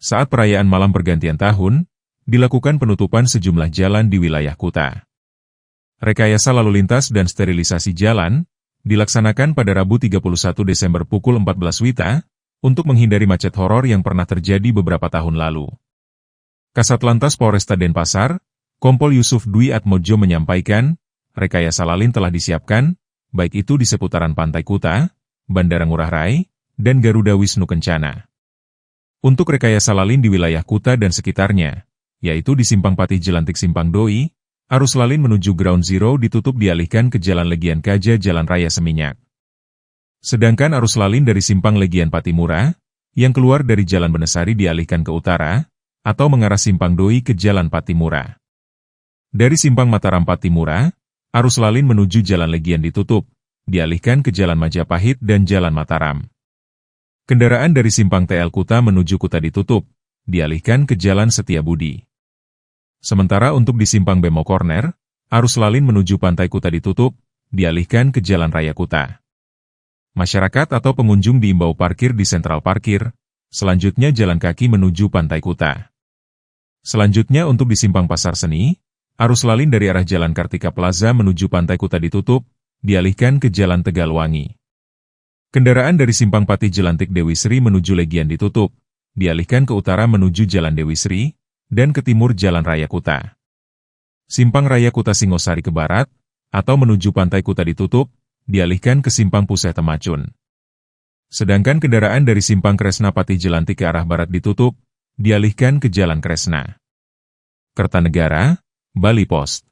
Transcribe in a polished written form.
Saat perayaan malam pergantian tahun, dilakukan penutupan sejumlah jalan di wilayah Kuta. Rekayasa lalu lintas dan sterilisasi jalan dilaksanakan pada Rabu 31 Desember pukul 14 WITA untuk menghindari macet horor yang pernah terjadi beberapa tahun lalu. Kasat Lantas Polresta Denpasar, Kompol Yusuf Dwi Atmojo menyampaikan, rekayasa lalin telah disiapkan, baik itu di seputaran Pantai Kuta, Bandara Ngurah Rai, dan Garuda Wisnu Kencana. Untuk rekayasa lalin di wilayah Kuta dan sekitarnya, yaitu di Simpang Patih Jelantik Simpang Doi, arus lalin menuju Ground Zero ditutup dialihkan ke Jalan Legian Kaja Jalan Raya Seminyak. Sedangkan arus lalin dari Simpang Legian Patimura, yang keluar dari Jalan Benesari dialihkan ke utara, atau mengarah Simpang Doi ke Jalan Patimura. Dari Simpang Mataram Patimura, arus lalin menuju Jalan Legian ditutup, dialihkan ke Jalan Majapahit dan Jalan Mataram. Kendaraan dari Simpang TL Kuta menuju Kuta ditutup, dialihkan ke Jalan Setiabudi. Sementara untuk di Simpang Bemo Corner, arus lalin menuju Pantai Kuta ditutup, dialihkan ke Jalan Raya Kuta. Masyarakat atau pengunjung diimbau parkir di sentral parkir, selanjutnya jalan kaki menuju Pantai Kuta. Selanjutnya untuk di Simpang Pasar Seni, arus lalin dari arah Jalan Kartika Plaza menuju Pantai Kuta ditutup, dialihkan ke Jalan Tegalwangi. Kendaraan dari Simpang Patih Jelantik Dewi Sri menuju Legian ditutup, dialihkan ke utara menuju Jalan Dewi Sri, dan ke timur Jalan Raya Kuta. Simpang Raya Kuta Singosari ke barat, atau menuju Pantai Kuta ditutup, dialihkan ke Simpang Puseh Temacun. Sedangkan kendaraan dari Simpang Kresna Patih Jelantik ke arah barat ditutup, dialihkan ke Jalan Kresna. Kertanegara, Bali Post.